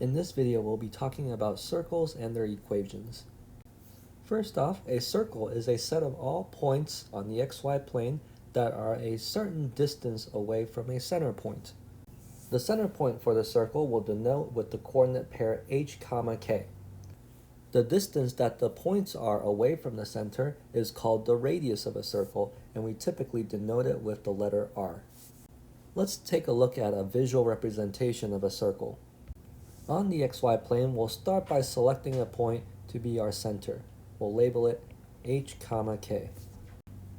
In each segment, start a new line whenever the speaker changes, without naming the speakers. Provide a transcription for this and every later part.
In this video, we'll be talking about circles and their equations. First off, a circle is a set of all points on the xy plane that are a certain distance away from a center point. The center point for the circle will denote with the coordinate pair h, k. The distance that the points are away from the center is called the radius of a circle, and we typically denote it with the letter r. Let's take a look at a visual representation of a circle. On the xy plane, we'll start by selecting a point to be our center. We'll label it h, k.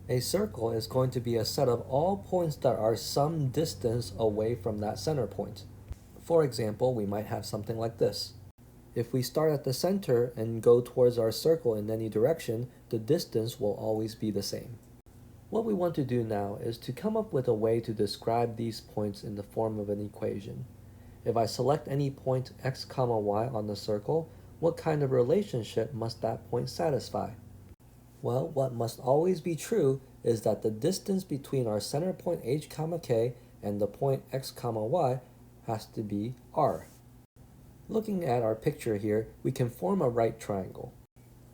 A circle is going to be a set of all points that are some distance away from that center point. For example, we might have something like this. If we start at the center and go towards our circle in any direction, the distance will always be the same. What we want to do now is to come up with a way to describe these points in the form of an equation. If I select any point x, y on the circle, what kind of relationship must that point satisfy? Well, what must always be true is that the distance between our center point h, k and the point x, y has to be r. Looking at our picture here, we can form a right triangle.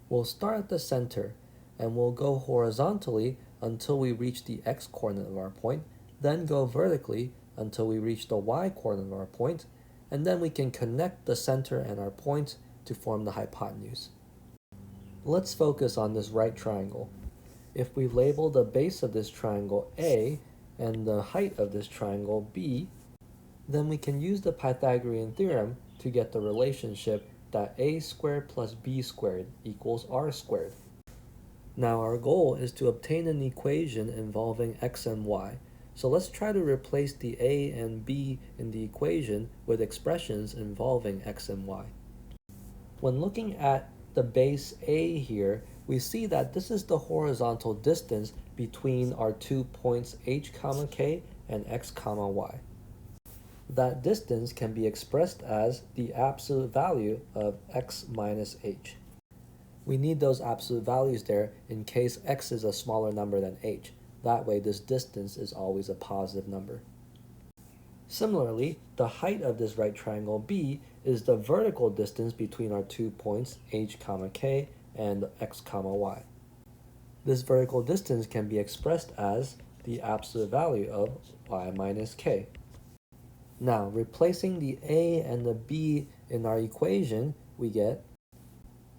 We'll start at the center and we'll go horizontally until we reach the x-coordinate of our point, then go vertically until we reach the y-coordinate of our point, and then we can connect the center and our point to form the hypotenuse. Let's focus on this right triangle. If we label the base of this triangle A and the height of this triangle B, then we can use the Pythagorean theorem to get the relationship that a squared plus b squared equals r squared. Now our goal is to obtain an equation involving x and y. So let's try to replace the a and b in the equation with expressions involving x and y. When looking at the base a here, we see that this is the horizontal distance between our 2 points h, k and x, y. That distance can be expressed as the absolute value of x minus h. We need those absolute values there in case x is a smaller number than h. That way this distance is always a positive number. Similarly, the height of this right triangle B is the vertical distance between our 2 points h, k and x, y. This vertical distance can be expressed as the absolute value of y minus k. Now, replacing the a and the b in our equation, we get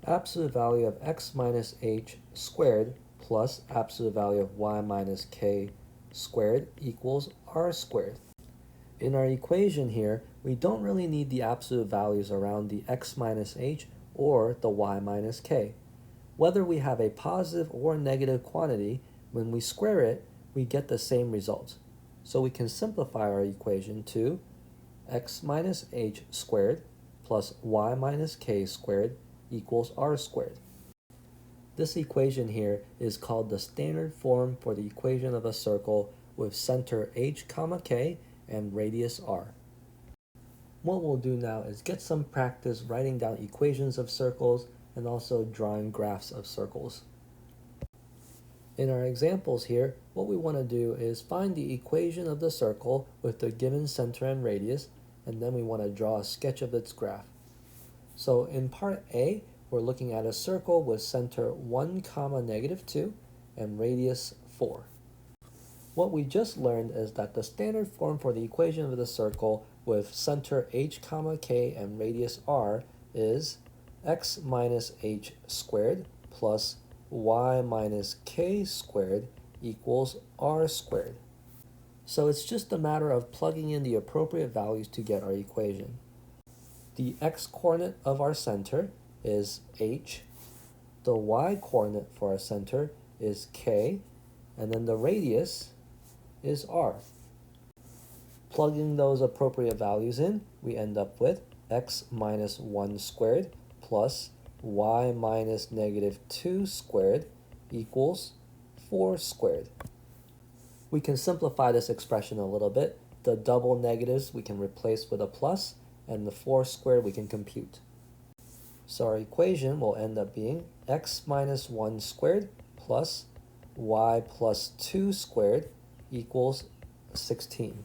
absolute value of x minus h squared plus absolute value of y minus k squared equals r squared. In our equation here, we don't really need the absolute values around the x minus h or the y minus k. Whether we have a positive or negative quantity, when we square it, we get the same result. So we can simplify our equation to x minus h squared plus y minus k squared equals r squared. This equation here is called the standard form for the equation of a circle with center h, k and radius r. What we'll do now is get some practice writing down equations of circles and also drawing graphs of circles. In our examples here, what we want to do is find the equation of the circle with the given center and radius, and then we want to draw a sketch of its graph. So in part A, we're looking at a circle with center 1, -2 and radius 4. What we just learned is that the standard form for the equation of the circle with center h, k and radius r is x minus h squared plus y minus k squared equals r squared. So it's just a matter of plugging in the appropriate values to get our equation. The x-coordinate of our center is h, the y-coordinate for our center is k, and then the radius is r. Plugging those appropriate values in, we end up with x minus 1 squared plus y minus -2 squared equals 4 squared. We can simplify this expression a little bit. The double negatives we can replace with a plus, and the 4 squared we can compute. So our equation will end up being x minus 1 squared plus y plus 2 squared equals 16.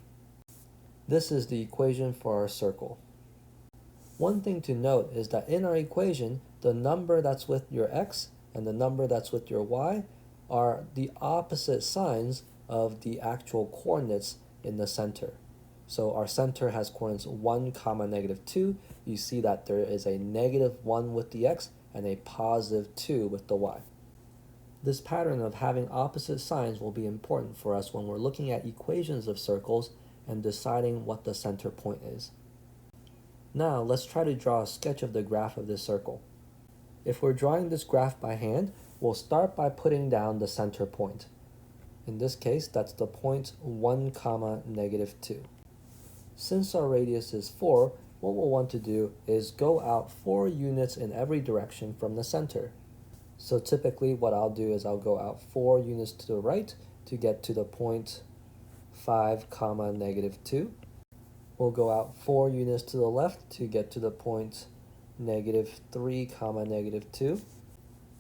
This is the equation for our circle. One thing to note is that in our equation, the number that's with your x and the number that's with your y are the opposite signs of the actual coordinates in the center. So our center has coordinates 1, comma, -2. You see that there is a -1 with the x and a +2 with the y. This pattern of having opposite signs will be important for us when we're looking at equations of circles and deciding what the center point is. Now let's try to draw a sketch of the graph of this circle. If we're drawing this graph by hand, we'll start by putting down the center point. In this case, that's the point 1, comma, -2. Since our radius is 4, what we'll want to do is go out 4 units in every direction from the center. So typically what I'll do is I'll go out 4 units to the right to get to the point 5, comma, -2. We'll go out 4 units to the left to get to the point -3, comma, -2.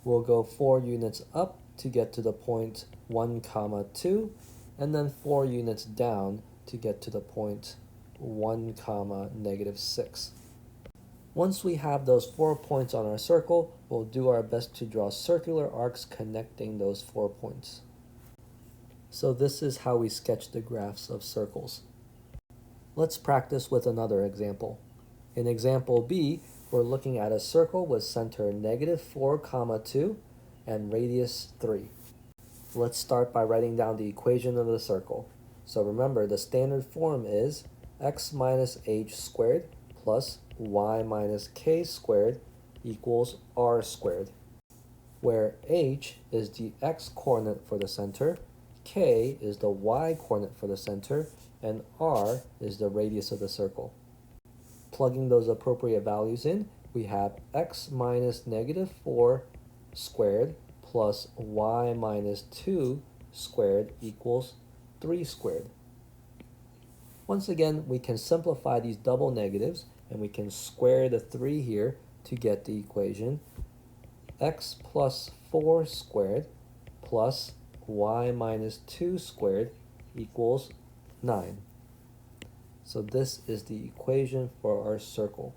We'll go 4 units up to get to the point 1, comma, 2, and then 4 units down to get to the point 1, comma, -6. Once we have those 4 points on our circle, we'll do our best to draw circular arcs connecting those 4 points. So this is how we sketch the graphs of circles. Let's practice with another example. In example B, we're looking at a circle with center -4, comma, 2 and radius 3. Let's start by writing down the equation of the circle. So remember, the standard form is x minus h squared plus y minus k squared equals r squared, where h is the x coordinate for the center, k is the y coordinate for the center, and r is the radius of the circle. Plugging those appropriate values in, we have x minus -4 squared plus y minus 2 squared equals 3 squared. Once again, we can simplify these double negatives and we can square the 3 here to get the equation x plus 4 squared plus y minus 2 squared equals 9. So this is the equation for our circle.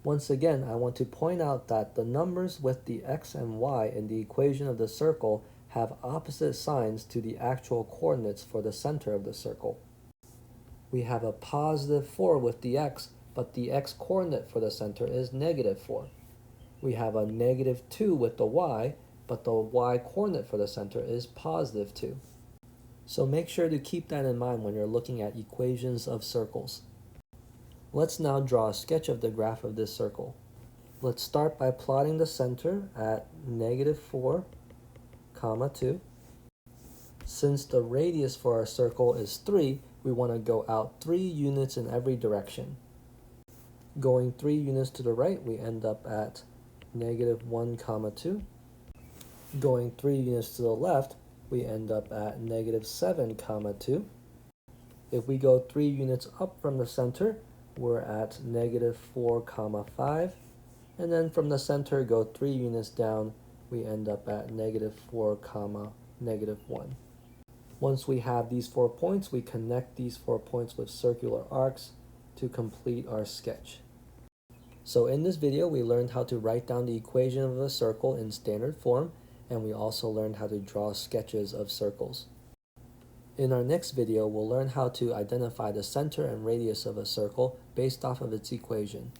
Once again, I want to point out that the numbers with the x and y in the equation of the circle have opposite signs to the actual coordinates for the center of the circle. We have a +4 with the x, but the x coordinate for the center is -4. We have a -2 with the y, but the y coordinate for the center is +2. So make sure to keep that in mind when you're looking at equations of circles. Let's now draw a sketch of the graph of this circle. Let's start by plotting the center at -4, comma, 2. Since the radius for our circle is 3, we want to go out 3 units in every direction. Going 3 units to the right, we end up at -1, comma, 2. Going 3 units to the left, we end up at -7, comma, 2. If we go 3 units up from the center, we're at -4, comma, 5. And then from the center, go 3 units down, we end up at -4, comma, -1. Once we have these 4 points, we connect these 4 points with circular arcs to complete our sketch. So in this video, we learned how to write down the equation of a circle in standard form, and we also learned how to draw sketches of circles. In our next video, we'll learn how to identify the center and radius of a circle based off of its equation.